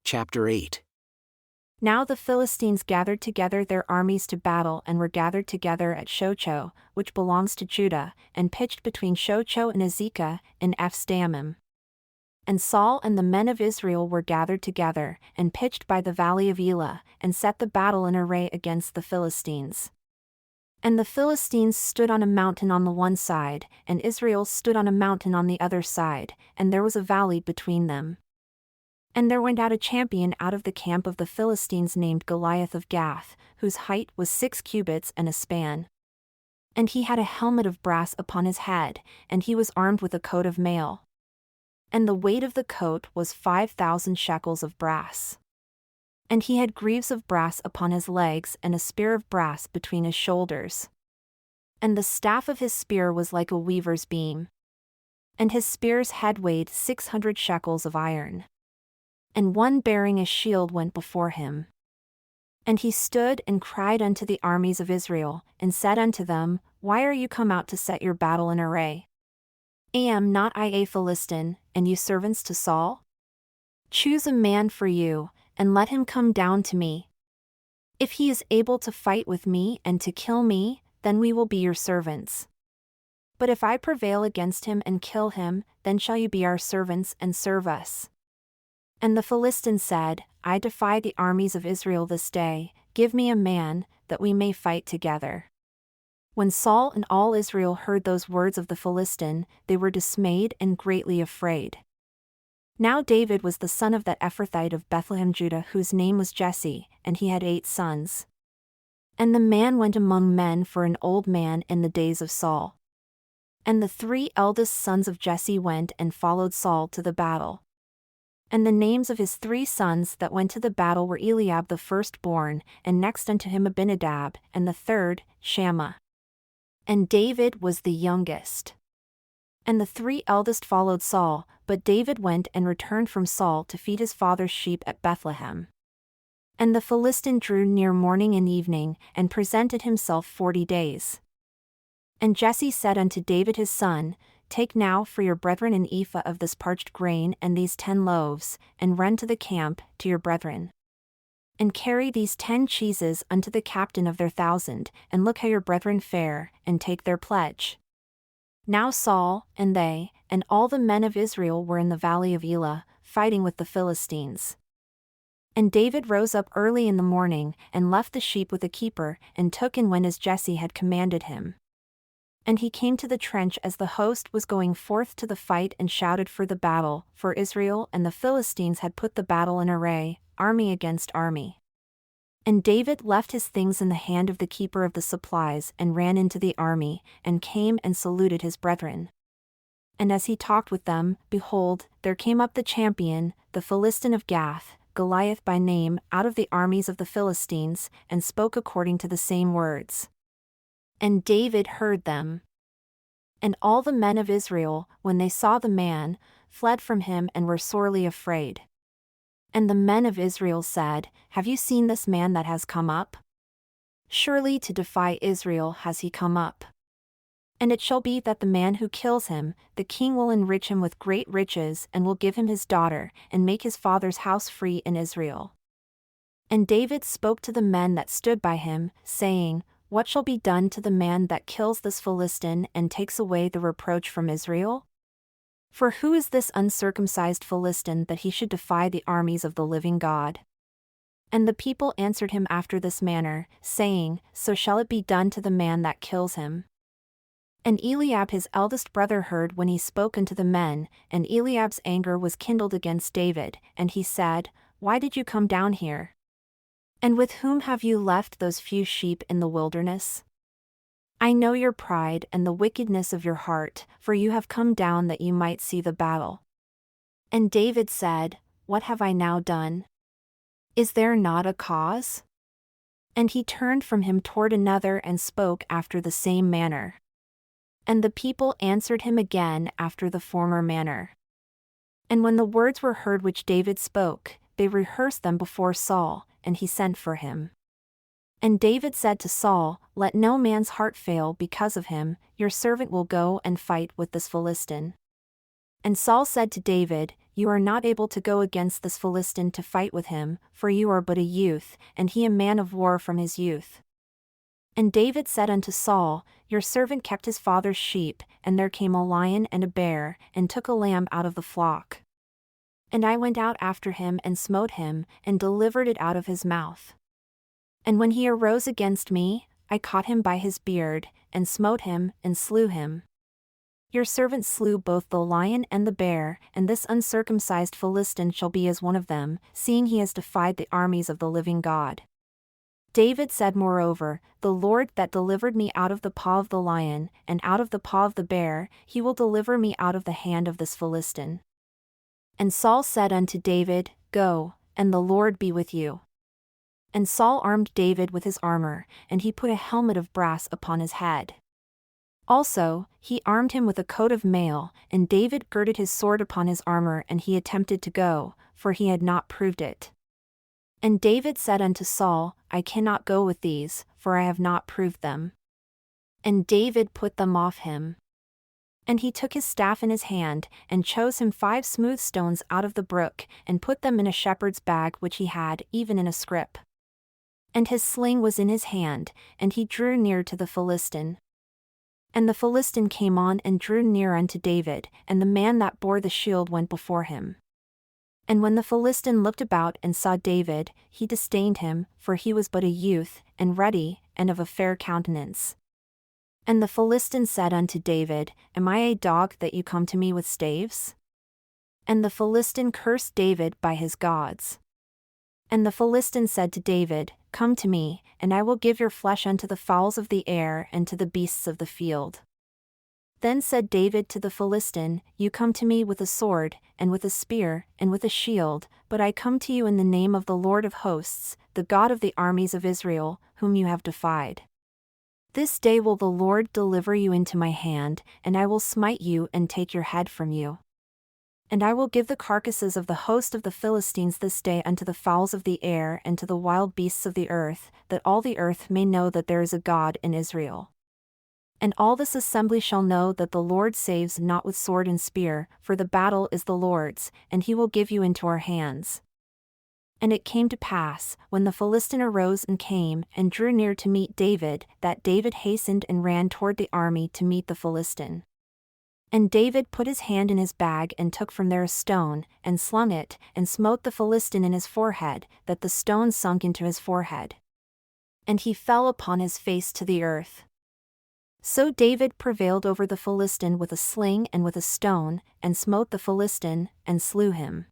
Chapter 8. Now the Philistines gathered together their armies to battle and were gathered together at Shochoh, which belongs to Judah, and pitched between Shochoh and Azekah in Ephs-Dammim. And Saul and the men of Israel were gathered together, and pitched by the valley of Elah, and set the battle in array against the Philistines. And the Philistines stood on a mountain on the one side, and Israel stood on a mountain on the other side, and there was a valley between them. And there went out a champion out of the camp of the Philistines named Goliath of Gath, whose height was 6 cubits and a span. And he had a helmet of brass upon his head, and he was armed with a coat of mail. And the weight of the coat was 5,000 shekels of brass. And he had greaves of brass upon his legs and a spear of brass between his shoulders. And the staff of his spear was like a weaver's beam. And his spear's head weighed 600 shekels of iron. And one bearing a shield went before him. And he stood and cried unto the armies of Israel, and said unto them, Why are you come out to set your battle in array? Am not I a Philistine, and you servants to Saul? Choose a man for you, and let him come down to me. If he is able to fight with me and to kill me, then we will be your servants. But if I prevail against him and kill him, then shall you be our servants and serve us. And the Philistine said, I defy the armies of Israel this day, give me a man, that we may fight together. When Saul and all Israel heard those words of the Philistine, they were dismayed and greatly afraid. Now David was the son of that Ephrathite of Bethlehem Judah whose name was Jesse, and he had 8 sons. And the man went among men for an old man in the days of Saul. And the 3 eldest sons of Jesse went and followed Saul to the battle. And the names of his 3 sons that went to the battle were Eliab the firstborn, and next unto him Abinadab, and the third, Shammah. And David was the youngest. And the 3 eldest followed Saul, but David went and returned from Saul to feed his father's sheep at Bethlehem. And the Philistine drew near morning and evening, and presented himself 40 days. And Jesse said unto David his son, Take now for your brethren an ephah of this parched grain and these 10 loaves, and run to the camp, to your brethren. And carry these 10 cheeses unto the captain of their 1,000, and look how your brethren fare, and take their pledge. Now Saul, and they, and all the men of Israel were in the valley of Elah, fighting with the Philistines. And David rose up early in the morning, and left the sheep with a keeper, and took and went as Jesse had commanded him. And he came to the trench as the host was going forth to the fight and shouted for the battle, for Israel and the Philistines had put the battle in array, army against army. And David left his things in the hand of the keeper of the supplies and ran into the army, and came and saluted his brethren. And as he talked with them, behold, there came up the champion, the Philistine of Gath, Goliath by name, out of the armies of the Philistines, and spoke according to the same words. And David heard them. And all the men of Israel, when they saw the man, fled from him and were sorely afraid. And the men of Israel said, Have you seen this man that has come up? Surely to defy Israel has he come up. And it shall be that the man who kills him, the king will enrich him with great riches and will give him his daughter, and make his father's house free in Israel. And David spoke to the men that stood by him, saying, What shall be done to the man that kills this Philistine and takes away the reproach from Israel? For who is this uncircumcised Philistine that he should defy the armies of the living God? And the people answered him after this manner, saying, So shall it be done to the man that kills him. And Eliab his eldest brother heard when he spoke unto the men, and Eliab's anger was kindled against David, and he said, Why did you come down here? And with whom have you left those few sheep in the wilderness? I know your pride and the wickedness of your heart, for you have come down that you might see the battle. And David said, What have I now done? Is there not a cause? And he turned from him toward another and spoke after the same manner. And the people answered him again after the former manner. And when the words were heard which David spoke, they rehearsed them before Saul, and he sent for him. And David said to Saul, Let no man's heart fail because of him, your servant will go and fight with this Philistine. And Saul said to David, "You are not able to go against this Philistine to fight with him, for you are but a youth, and he a man of war from his youth." And David said unto Saul, "Your servant kept his father's sheep, and there came a lion and a bear, and took a lamb out of the flock. And I went out after him and smote him, and delivered it out of his mouth. And when he arose against me, I caught him by his beard, and smote him, and slew him. Your servant slew both the lion and the bear, and this uncircumcised Philistine shall be as one of them, seeing he has defied the armies of the living God." David said moreover, "The Lord that delivered me out of the paw of the lion, and out of the paw of the bear, he will deliver me out of the hand of this Philistine." And Saul said unto David, "Go, and the Lord be with you." And Saul armed David with his armor, and he put a helmet of brass upon his head. Also, he armed him with a coat of mail, and David girded his sword upon his armor, and he attempted to go, for he had not proved it. And David said unto Saul, "I cannot go with these, for I have not proved them." And David put them off him. And he took his staff in his hand, and chose him 5 smooth stones out of the brook, and put them in a shepherd's bag which he had, even in a scrip. And his sling was in his hand, and he drew near to the Philistine. And the Philistine came on and drew near unto David, and the man that bore the shield went before him. And when the Philistine looked about and saw David, he disdained him, for he was but a youth, and ruddy, and of a fair countenance. And the Philistine said unto David, "Am I a dog that you come to me with staves?" And the Philistine cursed David by his gods. And the Philistine said to David, "Come to me, and I will give your flesh unto the fowls of the air and to the beasts of the field." Then said David to the Philistine, "You come to me with a sword, and with a spear, and with a shield, but I come to you in the name of the Lord of hosts, the God of the armies of Israel, whom you have defied. This day will the Lord deliver you into my hand, and I will smite you and take your head from you. And I will give the carcasses of the host of the Philistines this day unto the fowls of the air and to the wild beasts of the earth, that all the earth may know that there is a God in Israel. And all this assembly shall know that the Lord saves not with sword and spear, for the battle is the Lord's, and he will give you into our hands." And it came to pass, when the Philistine arose and came, and drew near to meet David, that David hastened and ran toward the army to meet the Philistine. And David put his hand in his bag and took from there a stone, and slung it, and smote the Philistine in his forehead, that the stone sunk into his forehead. And he fell upon his face to the earth. So David prevailed over the Philistine with a sling and with a stone, and smote the Philistine, and slew him.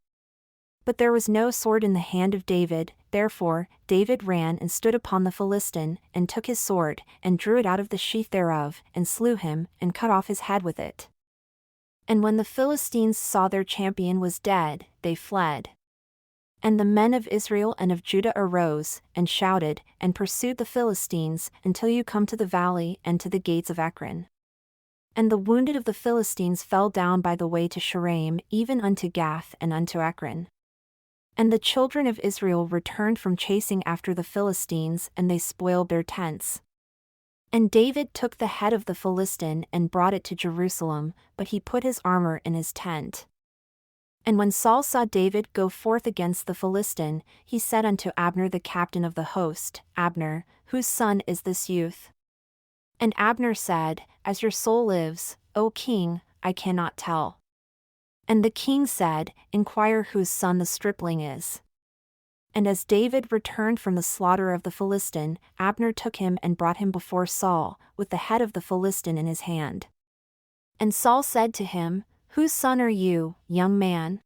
But there was no sword in the hand of David, therefore David ran and stood upon the Philistine, and took his sword, and drew it out of the sheath thereof, and slew him, and cut off his head with it. And when the Philistines saw their champion was dead, they fled. And the men of Israel and of Judah arose, and shouted, and pursued the Philistines, until you come to the valley and to the gates of Ekron. And the wounded of the Philistines fell down by the way to Shaaraim, even unto Gath and unto Ekron. And the children of Israel returned from chasing after the Philistines, and they spoiled their tents. And David took the head of the Philistine and brought it to Jerusalem, but he put his armor in his tent. And when Saul saw David go forth against the Philistine, he said unto Abner the captain of the host, "Abner, whose son is this youth?" And Abner said, "As your soul lives, O king, I cannot tell." And the king said, "Inquire whose son the stripling is." And as David returned from the slaughter of the Philistine, Abner took him and brought him before Saul, with the head of the Philistine in his hand. And Saul said to him, "Whose son are you, young man?"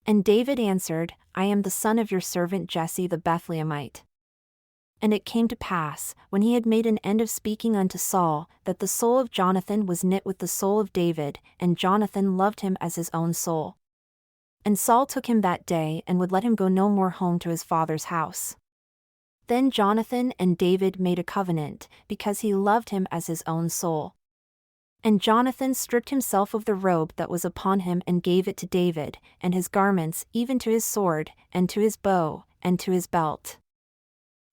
And David answered, "I am the son of your servant Jesse the Bethlehemite." And it came to pass, when he had made an end of speaking unto Saul, that the soul of Jonathan was knit with the soul of David, and Jonathan loved him as his own soul. And Saul took him that day and would let him go no more home to his father's house. Then Jonathan and David made a covenant, because he loved him as his own soul. And Jonathan stripped himself of the robe that was upon him and gave it to David, and his garments, even to his sword, and to his bow, and to his belt.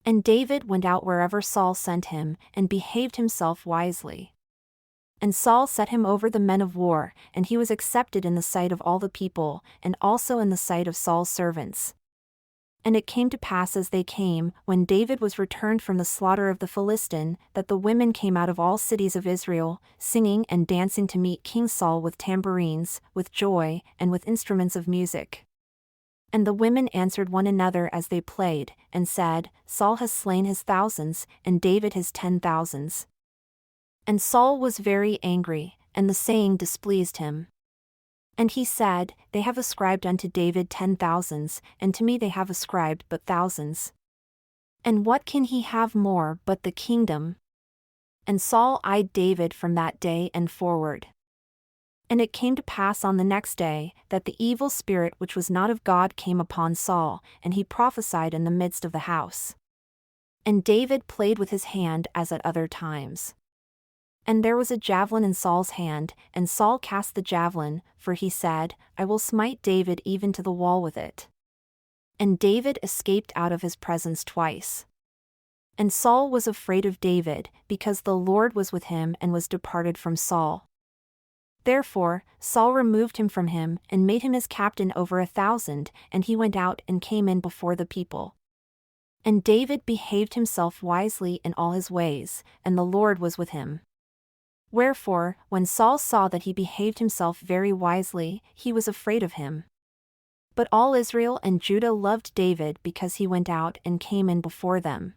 And David went out wherever Saul sent him, and behaved himself wisely. And Saul set him over the men of war, and he was accepted in the sight of all the people, and also in the sight of Saul's servants. And it came to pass as they came, when David was returned from the slaughter of the Philistine, that the women came out of all cities of Israel, singing and dancing to meet King Saul with tambourines, with joy, and with instruments of music. And the women answered one another as they played, and said, Saul has slain his thousands, and David his 10,000s. And Saul was very angry, and the saying displeased him. And he said, They have ascribed unto David 10,000s, and to me they have ascribed but thousands. And what can he have more but the kingdom? And Saul eyed David from that day and forward. And it came to pass on the next day, that the evil spirit which was not of God came upon Saul, and he prophesied in the midst of the house. And David played with his hand as at other times. And there was a javelin in Saul's hand, and Saul cast the javelin, for he said, I will smite David even to the wall with it. And David escaped out of his presence twice. And Saul was afraid of David, because the Lord was with him and was departed from Saul. Therefore, Saul removed him from him, and made him his captain over 1,000, and he went out and came in before the people. And David behaved himself wisely in all his ways, and the Lord was with him. Wherefore, when Saul saw that he behaved himself very wisely, he was afraid of him. But all Israel and Judah loved David because he went out and came in before them.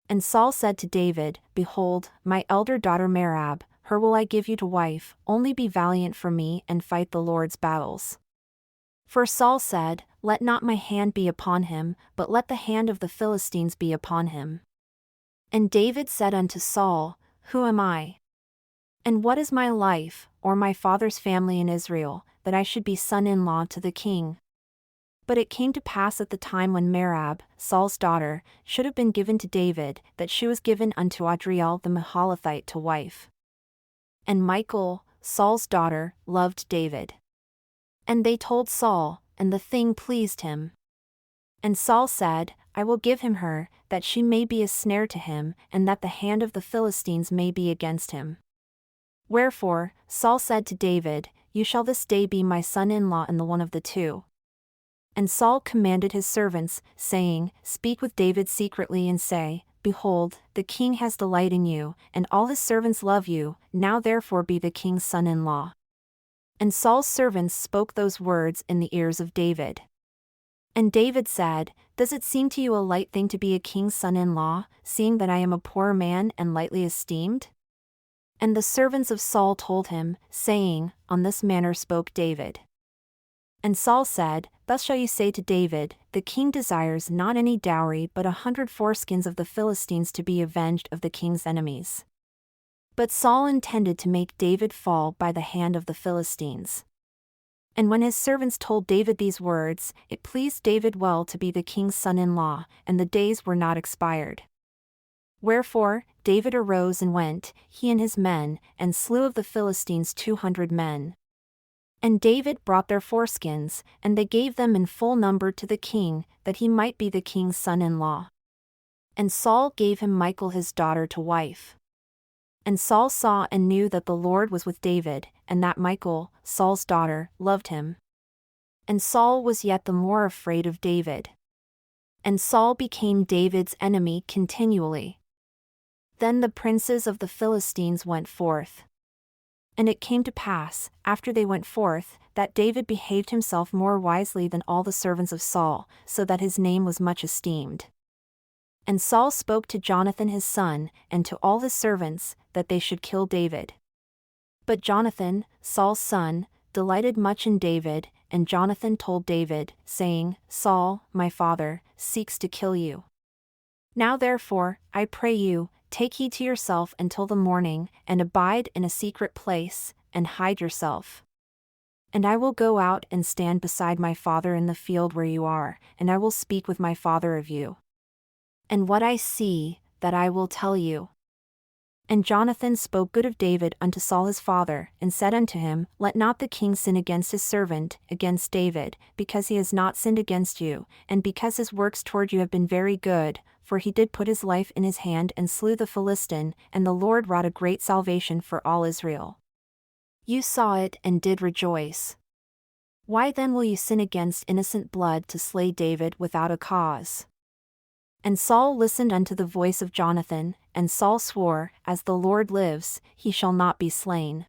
And Saul said to David, Behold, my elder daughter Merab, her will I give you to wife, only be valiant for me and fight the Lord's battles. For Saul said, Let not my hand be upon him, but let the hand of the Philistines be upon him. And David said unto Saul, Who am I? And what is my life, or my father's family in Israel, that I should be son-in-law to the king? But it came to pass at the time when Merab, Saul's daughter, should have been given to David, that she was given unto Adriel the Mahalathite to wife. And Michal, Saul's daughter, loved David. And they told Saul, and the thing pleased him. And Saul said, I will give him her, that she may be a snare to him, and that the hand of the Philistines may be against him. Wherefore, Saul said to David, You shall this day be my son-in-law in the one of the two. And Saul commanded his servants, saying, Speak with David secretly and say, Behold, the king has delight in you, and all his servants love you, now therefore be the king's son-in-law. And Saul's servants spoke those words in the ears of David. And David said, Does it seem to you a light thing to be a king's son-in-law, seeing that I am a poor man and lightly esteemed? And the servants of Saul told him, saying, On this manner spoke David. And Saul said, Thus shall you say to David, The king desires not any dowry but 100 foreskins of the Philistines to be avenged of the king's enemies. But Saul intended to make David fall by the hand of the Philistines. And when his servants told David these words, it pleased David well to be the king's son-in-law, and the days were not expired. Wherefore, David arose and went, he and his men, and slew of the Philistines 200 men. And David brought their foreskins, and they gave them in full number to the king, that he might be the king's son-in-law. And Saul gave him Michal his daughter to wife. And Saul saw and knew that the Lord was with David, and that Michal, Saul's daughter, loved him. And Saul was yet the more afraid of David. And Saul became David's enemy continually. Then the princes of the Philistines went forth. And it came to pass, after they went forth, that David behaved himself more wisely than all the servants of Saul, so that his name was much esteemed. And Saul spoke to Jonathan his son, and to all his servants, that they should kill David. But Jonathan, Saul's son, delighted much in David, and Jonathan told David, saying, Saul, my father, seeks to kill you. Now therefore, I pray you, take heed to yourself until the morning, and abide in a secret place, and hide yourself. And I will go out and stand beside my father in the field where you are, and I will speak with my father of you. And what I see, that I will tell you. And Jonathan spoke good of David unto Saul his father, and said unto him, Let not the king sin against his servant, against David, because he has not sinned against you, and because his works toward you have been very good, for he did put his life in his hand and slew the Philistine, and the Lord wrought a great salvation for all Israel. You saw it and did rejoice. Why then will you sin against innocent blood to slay David without a cause? And Saul listened unto the voice of Jonathan, and Saul swore, As the Lord lives, he shall not be slain.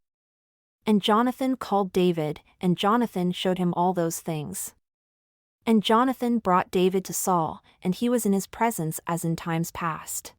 And Jonathan called David, and Jonathan showed him all those things. And Jonathan brought David to Saul, and he was in his presence as in times past.